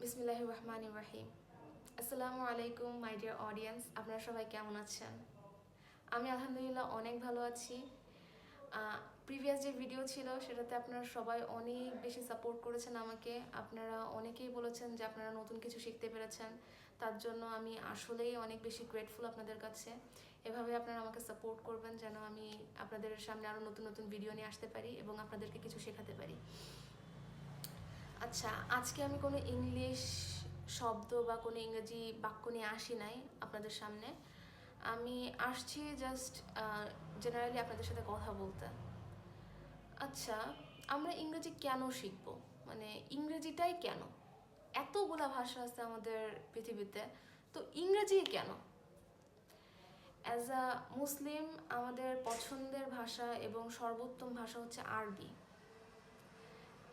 বিসমিল্লাহির রহমানির রহিম। আসসালামু আলাইকুম মাই ডিয়ার অডিয়েন্স, আপনারা সবাই কেমন আছেন? আমি আলহামদুলিল্লাহ অনেক ভালো আছি। প্রিভিয়াস যে ভিডিও ছিল সেটাতে আপনারা সবাই অনেক বেশি সাপোর্ট করেছেন আমাকে। আপনারা অনেকেই বলেছেন যে আপনারা নতুন কিছু শিখতে পেরেছেন, তার জন্য আমি আসলেই অনেক বেশি গ্রেটফুল আপনাদের কাছে। এভাবে আপনারা আমাকে সাপোর্ট করবেন যেন আমি আপনাদের সামনে আরও নতুন নতুন ভিডিও নিয়ে আসতে পারি এবং আপনাদেরকে কিছু শেখাতে পারি। আচ্ছা, আজকে আমি কোনো ইংলিশ শব্দ বা কোনো ইংরেজি বাক্য নিয়ে আসি নাই আপনাদের সামনে। আমি আসছি জাস্ট জেনারেলি আপনাদের সাথে কথা বলতে। আচ্ছা, আমরা ইংরেজি কেন শিখব? মানে ইংরেজিটাই কেন? এতগুলা ভাষা আছে আমাদের পৃথিবীতে, তো ইংরেজি কেন? অ্যাজ আ মুসলিম আমাদের পছন্দের ভাষা এবং সর্বোত্তম ভাষা হচ্ছে আরবি।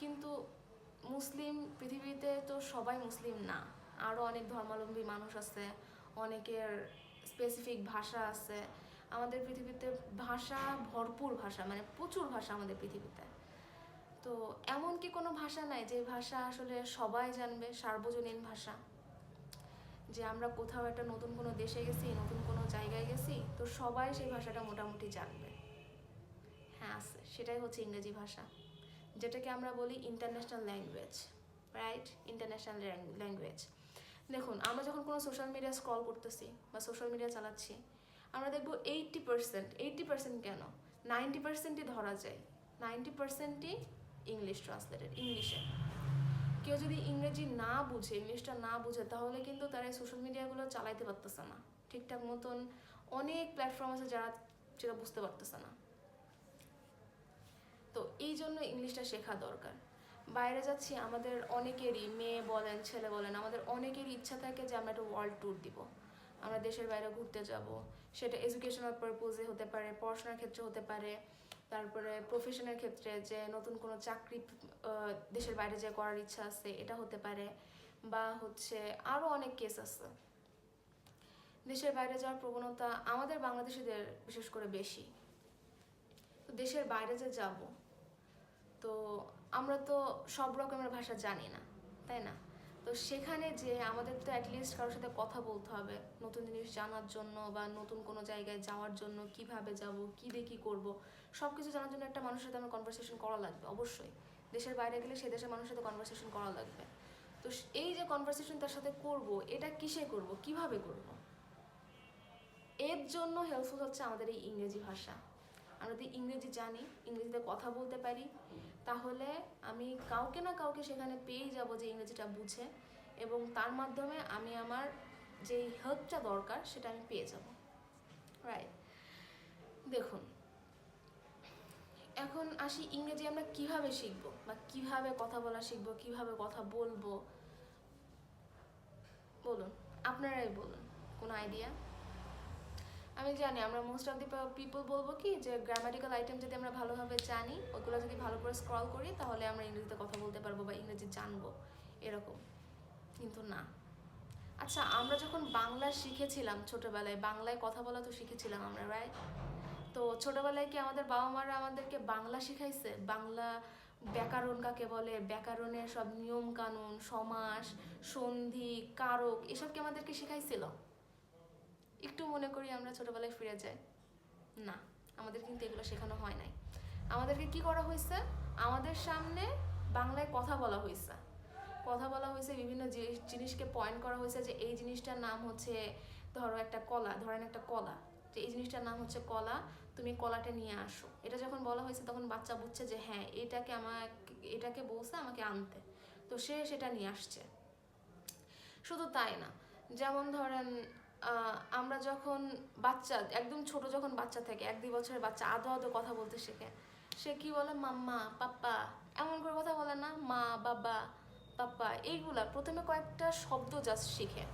কিন্তু মুসলিম পৃথিবীতে তো সবাই মুসলিম না, আরও অনেক ধর্মাবলম্বী মানুষ আছে, অনেকের স্পেসিফিক ভাষা আছে। আমাদের পৃথিবীতে ভাষা ভরপুর, ভাষা মানে প্রচুর ভাষা আমাদের পৃথিবীতে। তো এমন কি কোনো ভাষা নাই যে ভাষা আসলে সবাই জানবে, সার্বজনীন ভাষা? যে আমরা কোথাও একটা নতুন কোনো দেশে গেছি, নতুন কোনো জায়গায় গেছি, তো সবাই সেই ভাষাটা মোটামুটি জানবে। হ্যাঁ আছে, সেটাই হচ্ছে ইংরেজি ভাষা, যেটাকে আমরা বলি international language. Right, international language. দেখুন, আমরা যখন কোনো সোশ্যাল মিডিয়া স্ক্রল করতেছি বা সোশ্যাল মিডিয়া চালাচ্ছি, আমরা দেখবো 80% কেন 90%ই ধরা যায়, 90%ই ইংলিশ ট্রান্সলেটেড, ইংলিশে। কেউ যদি ইংরেজি না বুঝে, ইংলিশটা না বুঝে, তাহলে কিন্তু তারা এই সোশ্যাল মিডিয়াগুলো চালাইতে পারতেছে না ঠিকঠাক মতন। অনেক প্ল্যাটফর্ম আছে যারা সেটা বুঝতে পারতেছে না। তো এই জন্য ইংলিশটা শেখা দরকার। বাইরে যাচ্ছি, আমাদের অনেকেরই, মেয়ে বলেন ছেলে বলেন, আমাদের অনেকেরই ইচ্ছা থাকে যে আমরা একটা ওয়ার্ল্ড ট্যুর দিব, আমরা দেশের বাইরে ঘুরতে যাব। সেটা এডুকেশনাল পারপোজে হতে পারে, পড়াশোনার ক্ষেত্রে হতে পারে, তারপরে প্রফেশনের ক্ষেত্রে যে নতুন কোনো চাকরি দেশের বাইরে যে করার ইচ্ছা আছে এটা হতে পারে, বা হচ্ছে আরও অনেক কেস আছে। দেশের বাইরে যাওয়ার প্রবণতা আমাদের বাংলাদেশিদের বিশেষ করে বেশি। তো দেশের বাইরে যে যাব, তো আমরা তো সব রকমের ভাষা জানি না, তাই না? তো সেখানে যে আমাদের তো অ্যাটলিস্ট কারোর সাথে কথা বলতে হবে নতুন জিনিস জানার জন্য, বা নতুন কোনো জায়গায় যাওয়ার জন্য কিভাবে যাব, কী দিয়ে কী করবো, সব কিছু জানার জন্য একটা মানুষের সাথে আমার কনভারসেশন করা লাগবে অবশ্যই। দেশের বাইরে গেলে সে দেশের মানুষের সাথে কনভারসেশন করা লাগবে। তো এই যে কনভারসেশন তার সাথে করব, এটা কিসে করব, কিভাবে করব? এর জন্য হেল্পফুল হচ্ছে আমাদের এই ইংরেজি ভাষা। আমরা যদি ইংরেজি জানি, ইংরেজিতে কথা বলতে পারি, তাহলে আমি কাউকে না কাউকে সেখানে পেয়েই যাব যে ইংরেজিটা বুঝে, এবং তার মাধ্যমে আমি আমার যেই হেল্পটা দরকার সেটা আমি পেয়ে যাব। রাইট। দেখুন, এখন আসি ইংরেজি আমরা কিভাবে শিখবো, বা কিভাবে কথা বলা শিখবো, কিভাবে কথা বলবো। বলুন, আপনারাই বলুন, কোনো আইডিয়া? আমি জানি আমরা মোস্ট অফ দি পিপল বলবো কি যে গ্রামাটিক্যাল আইটেম যদি আমরা ভালোভাবে জানি, ওগুলো যদি ভালো করে স্ক্রল করি, তাহলে আমরা ইংরেজিতে কথা বলতে পারবো বা ইংরেজি জানবো, এরকম। কিন্তু না। আচ্ছা, আমরা যখন বাংলা শিখেছিলাম ছোটোবেলায়, বাংলায় কথা বলা তো শিখেছিলাম আমরা, রাইট? তো ছোটোবেলায় কি আমাদের বাবা মারা আমাদেরকে বাংলা শিখাইছে? বাংলা ব্যাকরণ কাকে বলে, ব্যাকরণের সব নিয়ম কানুন, সমাস, সন্ধি, কারক, এসব কি আমাদেরকে শিখাইছিল? একটু মনে করি আমরা ছোটোবেলায় ফিরে যাই। না, আমাদের কিন্তু এগুলো শেখানো হয় নাই। আমাদেরকে কি করা হয়েছে? আমাদের সামনে বাংলায় কথা বলা হয়েছে, কথা বলা হয়েছে, বিভিন্ন জিনিসকে পয়েন্ট করা হয়েছে যে এই জিনিসটার নাম হচ্ছে, ধরো একটা কলা, ধরেন একটা কলা, যে এই জিনিসটার নাম হচ্ছে কলা, তুমি কলাটা নিয়ে আসো। এটা যখন বলা হয়েছে তখন বাচ্চা বুঝছে যে হ্যাঁ, এটাকে বলছে আমাকে আনতে, তো সে সেটা নিয়ে আসছে। শুধু তাই না, যেমন ধরেন আমরা যখন বাচ্চা, একদম ছোট যখন বাচ্চা থাকে, 1-2 বছরের বাচ্চা আদো আদো কথা বলতে শেখে, সে কি বলে? মাম্মা, পাপ্পা, এমন করে কথা বলে না? মা, বাবা, পাপ্পা, এইগুলা প্রথমে কয়েকটা শব্দ জাস্ট শিখে,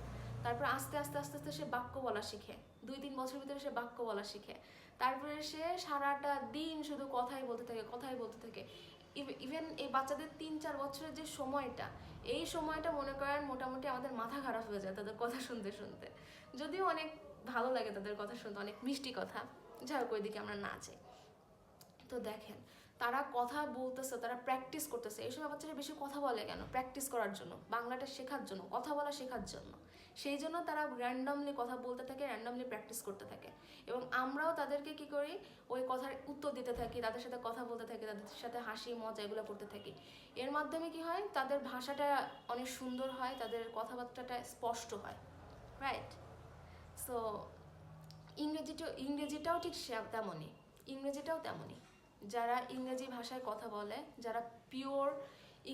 তারপর আস্তে আস্তে আস্তে আস্তে সে বাক্য বলা শিখে। 2-3 বছর ভিতরে সে বাক্য বলা শিখে। তারপরে সে সারাটা দিন শুধু কথাই বলতে থাকে, কথাই বলতে থাকে। ইভেন এই বাচ্চাদের 3-4 বছরের যে সময়টা, এই সময়টা মনে করেন মোটামুটি আমাদের মাথা খারাপ হয়ে যায় তাদের কথা শুনতে শুনতে। যদিও অনেক ভালো লাগে তাদের কথা শুনতে, অনেক মিষ্টি কথা, যাই হোক ওইদিকে আমরা না যাই। তো দেখেন, তারা কথা বলতেছে, তারা প্র্যাকটিস করতেছে। এই সময় বাচ্চারা বেশি কথা বলে কেন? প্র্যাকটিস করার জন্য, বাংলাটা শেখার জন্য, কথা বলা শেখার জন্য। সেই জন্য তারা র্যান্ডমলি কথা বলতে থাকে, র্যান্ডমলি প্র্যাকটিস করতে থাকে। এবং আমরাও তাদেরকে কি করি, ওই কথার উত্তর দিতে থাকি, তাদের সাথে কথা বলতে থাকি, তাদের সাথে হাসি মজা এগুলো করতে থাকি। এর মাধ্যমে কি হয়, তাদের ভাষাটা অনেক সুন্দর হয়, তাদের কথাবার্তাটা স্পষ্ট হয়, রাইট? সো ইংরেজিটাও ঠিক তেমনই, ইংরেজিটাও তেমনই। যারা ইংরেজি ভাষায় কথা বলে, যারা পিওর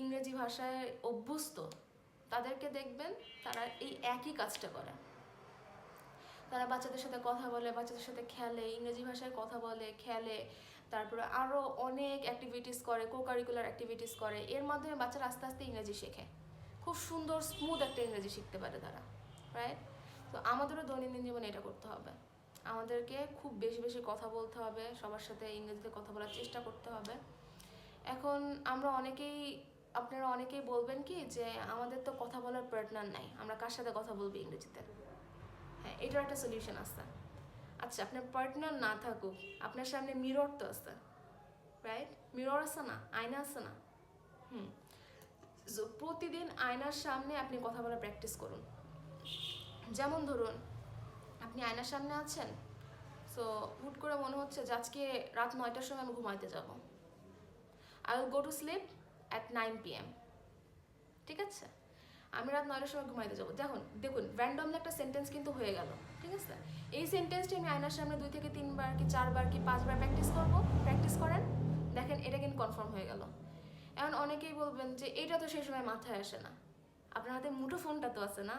ইংরেজি ভাষায় অভ্যস্ত, তাদেরকে দেখবেন তারা এই একই কাজটা করে। তারা বাচ্চাদের সাথে কথা বলে, বাচ্চাদের সাথে খেলে, ইংরেজি ভাষায় কথা বলে, খেলে, তারপরে আরও অনেক অ্যাক্টিভিটিস করে, কোকারিকুলার অ্যাক্টিভিটিস করে। এর মাধ্যমে বাচ্চারা আস্তে আস্তে ইংরেজি শেখে, খুব সুন্দর স্মুথ একটা ইংরেজি শিখতে পারে তারা, রাইট? তো আমাদেরও দৈনন্দিন জীবনে এটা করতে হবে। আমাদেরকে খুব বেশি বেশি কথা বলতে হবে, সবার সাথে ইংরেজিতে কথা বলার চেষ্টা করতে হবে। এখন আমরা আপনারা অনেকেই বলবেন কি যে আমাদের তো কথা বলার পার্টনার নাই, আমরা কার সাথে কথা বলবো ইংরেজিতে? হ্যাঁ, এটার একটা সলিউশন আছে। আচ্ছা, আপনার পার্টনার না থাকুক, আপনার সামনে মিরর তো আছে, রাইট? মিরর আছে না, আয়না আছে না? প্রতিদিন আয়নার সামনে আপনি কথা বলার প্র্যাকটিস করুন। যেমন ধরুন, আপনি আয়নার সামনে আছেন, সো হুট করে মনে হচ্ছে যে আজকে রাত 9টার সময় আমি ঘুমাইতে যাব, I will go to sleep at 9 PM, ঠিক আছে? আমি রাত 9টার সময় ঘুমাইতে যাবো। দেখুন র্যান্ডমলি একটা সেন্টেন্স কিন্তু হয়ে গেল, ঠিক আছে? এই সেন্টেন্সটি আমি আয়নার সামনে 2 থেকে 3 বার কি 4 বার কি 5 বার প্র্যাকটিস করেন, দেখেন এটা কিন্তু কনফার্ম হয়ে গেল। এখন অনেকেই বলবেন যে এটা তো সেই সময় মাথায় আসে না। আপনার হাতে মুঠোফোনটা তো আছে না,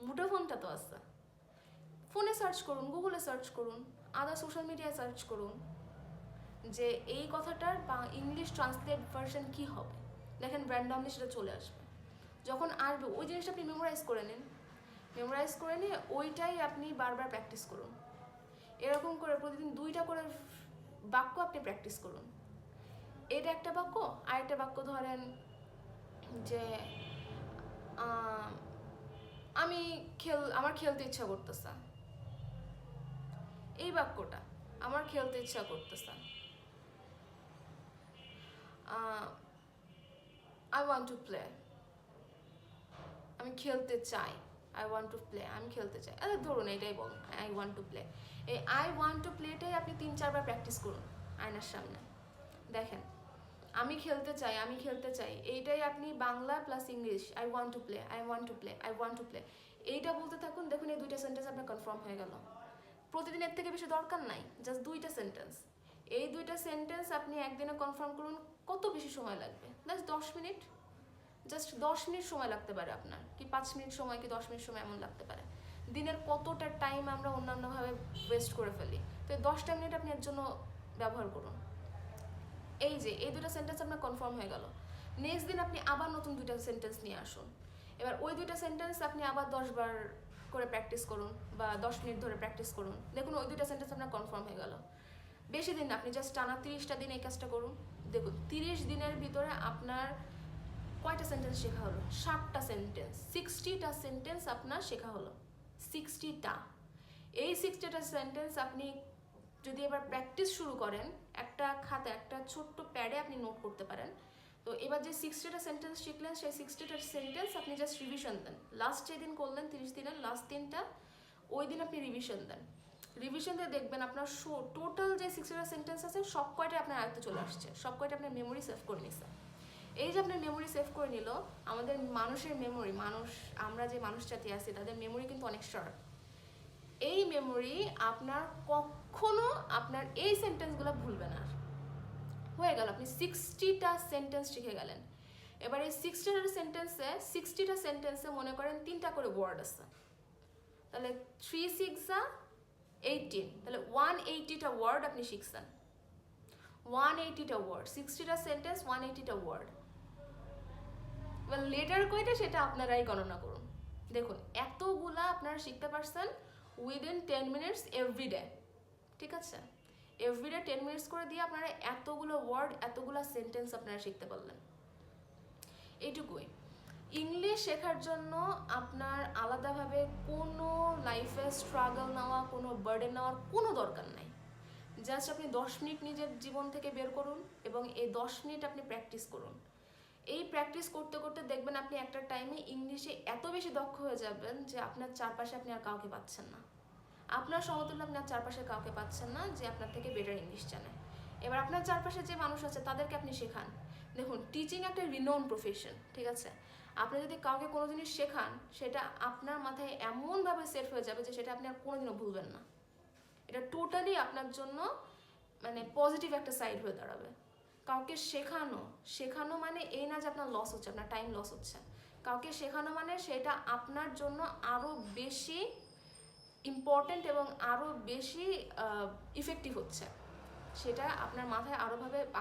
মুঠোফোনটা তো আছে, ফোনে সার্চ করুন, গুগলে সার্চ করুন, আদার সোশ্যাল মিডিয়ায় সার্চ করুন যে এই কথাটার বা ইংলিশ ট্রান্সলেট ভার্সন কী হবে, দেখেন র্যান্ডমলি সেটা চলে আসবে। যখন আসবে ওই জিনিসটা আপনি মেমোরাইজ করে নিন, মেমোরাইজ করে নিয়ে ওইটাই আপনি বারবার প্র্যাকটিস করুন। এরকম করে প্রতিদিন 2টা করে বাক্য আপনি প্র্যাকটিস করুন। এটা একটা বাক্য, আরেকটা বাক্য ধরেন যে আমার খেলতে ইচ্ছা করতেছে, এই বাক্যটা, আমার খেলতে ইচ্ছা করতেছে, আই ওয়ান্ট টু প্লে, আমি খেলতে চাই, আই ওয়ান্ট টু প্লে, আমি খেলতে চাই, আরে ধরুন এটাই বলুন, আই ওয়ান্ট টু প্লে। এই আই ওয়ান্ট টু প্লেটাই আপনি 3-4 বার প্র্যাকটিস করুন আয়নার সামনে। দেখেন আমি খেলতে চাই, আমি খেলতে চাই, এইটাই আপনি Bangla plus English, I want to play, I want to play, I want to play, এইটা বলতে থাকুন। দেখুন এই 2টা সেন্টেন্স আপনার কনফার্ম হয়ে গেল। প্রতিদিন এর থেকে বেশি দরকার নাই, জাস্ট 2টা সেন্টেন্স। এই 2টা সেন্টেন্স আপনি একদিনে কনফার্ম করুন। কত বেশি সময় লাগবে? জাস্ট 10 মিনিট, জাস্ট 10 মিনিট সময় লাগতে পারে আপনার, কি 5 মিনিট সময়, কি 10 মিনিট সময়, এমন লাগতে পারে। দিনের কতটা টাইম আমরা অন্যান্যভাবে ওয়েস্ট করে ফেলি, তো 10টা মিনিট আপনি এর জন্য ব্যবহার করুন। এই যে এই 2টা সেন্টেন্স আপনার কনফার্ম হয়ে গেল। নেক্সট দিন আপনি আবার নতুন 2টা সেন্টেন্স নিয়ে আসুন। এবার ওই 2টা সেন্টেন্স আপনি আবার 10 বার করে প্র্যাকটিস করুন বা 10 মিনিট ধরে প্র্যাকটিস করুন। দেখুন ওই 2টা সেন্টেন্স আপনার কনফার্ম হয়ে গেল। বেশি দিন না, আপনি জাস্ট টানা 30টা দিন এই কাজটা করুন। দেখুন 30 দিনের ভিতরে আপনার কয়টা সেন্টেন্স শেখা হলো? 60টা সেন্টেন্স, 60টা সেন্টেন্স আপনার শেখা হলো, 60টা। এই 60টা সেন্টেন্স আপনি যদি এবার প্র্যাকটিস শুরু করেন, একটা খাতা, একটা ছোট্ট প্যাডে আপনি নোট করতে পারেন। তো এবার যে 60টা সেন্টেন্স শিখলেন, সেই 60টা সেন্টেন্স আপনি জাস্ট রিভিশন দেন। লাস্ট যেদিন করলেন 30 দিনের লাস্ট দিনটা, ওই দিন আপনি রিভিশন দেন। রিভিশন দিয়ে দেখবেন আপনার টোটাল যে 60টা সেন্টেন্স আছে সব কয়টা আপনার আয়ত্তে চলে আসছে, সব কয়টা আপনার মেমোরি সেভ করে নিছে। এই যে আপনার মেমোরি সেভ করে নিল, আমাদের মানুষের মেমোরি, আমরা যে মানুষ জাতি আছি তাদের মেমোরি কিন্তু অনেক শর্ট। এই মেমোরি আপনার কখনো আপনার এই সেন্টেন্সগুলো ভুলবে না। হয়ে গেল, আপনি 60টা সেন্টেন্স শিখে গেলেন। এবার এই 60টা সেন্টেন্সে মনে করেন 3টা করে ওয়ার্ড আছে, তাহলে 3 6 18, তাহলে 180টা ওয়ার্ড আপনি শিখছেন। 180টা ওয়ার্ড, 60টা সেন্টেন্স, 180টা ওয়ার্ড। এবার লেটার কয়টা সেটা আপনারাই গণনা করুন। দেখুন এতগুলা আপনারা শিখতে পারছেন উইদিন 10 মিনিটস এভরিডে, ঠিক আছে? এভরিডে 10 মিনিটস করে দিয়ে আপনারা এতগুলো ওয়ার্ড, এতগুলো সেন্টেন্স আপনারা শিখতে পারলেন। এইটুকুই। ইংলিশ শেখার জন্য আপনার আলাদাভাবে কোনো লাইফে স্ট্রাগল নেওয়া, কোনো বার্ডেন নেওয়ার কোনো দরকার নাই। জাস্ট আপনি 10 মিনিট নিজের জীবন থেকে বের করুন এবং এই 10 মিনিট আপনি প্র্যাকটিস করুন। এই প্র্যাকটিস করতে করতে দেখবেন আপনি একটা টাইমে ইংলিশে এত বেশি দক্ষ হয়ে যাবেন যে আপনার চারপাশে আপনি আর কাউকে পাচ্ছেন না, আপনার সমতুল্য আপনি আর চারপাশে কাউকে পাচ্ছেন না যে আপনার থেকে বেটার ইংলিশ জানে। এবার আপনার চারপাশে যে মানুষ আছে তাদেরকে আপনি শেখান। দেখুন, টিচিং একটা রিনোন প্রফেশন, ঠিক আছে? আপনি যদি কাউকে কোনো জিনিস শেখান, সেটা আপনার মাথায় এমনভাবে সেট হয়ে যাবে যে সেটা আপনি আর কোনোদিনও ভুলবেন না। এটা টোটালি আপনার জন্য মানে পজিটিভ একটা সাইড হয়ে দাঁড়াবে। কাউকে শেখানো, শেখানো মানে এই না যে আপনার লস হচ্ছে, আপনার টাইম লস হচ্ছে। কাউকে শেখানো মানে সেটা আপনার জন্য আরও বেশি ইম্পর্ট্যান্ট এবং আরও বেশি ইফেক্টিভ হচ্ছে, সেটা আপনার মাথায়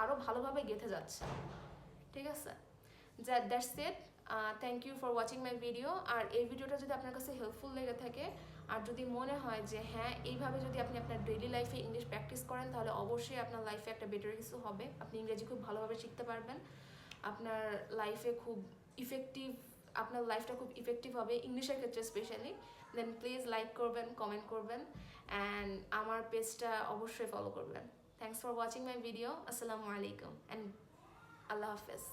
আরও ভালোভাবে গেঁথে যাচ্ছে, ঠিক আছে? That's it. Thank you for watching my video. আর এই ভিডিওটা যদি আপনার কাছে হেল্পফুল লেগে থাকে আর যদি মনে হয় যে হ্যাঁ এইভাবে যদি আপনি আপনার ডেইলি লাইফে ইংলিশ প্র্যাকটিস করেন তাহলে অবশ্যই আপনার লাইফে একটা বেটার কিছু হবে, আপনি ইংরেজি খুব ভালোভাবে শিখতে পারবেন, আপনার লাইফে খুব ইফেক্টিভ, আপনার লাইফটা খুব ইফেক্টিভ হবে ইংলিশের ক্ষেত্রে স্পেশালি, দেন প্লিজ লাইক করবেন, কমেন্ট করবেন অ্যান্ড আমার পেজটা অবশ্যই ফলো করবেন। Thanks for watching my video. আসসালামু আলাইকুম অ্যান্ড আল্লাহ হাফেজ।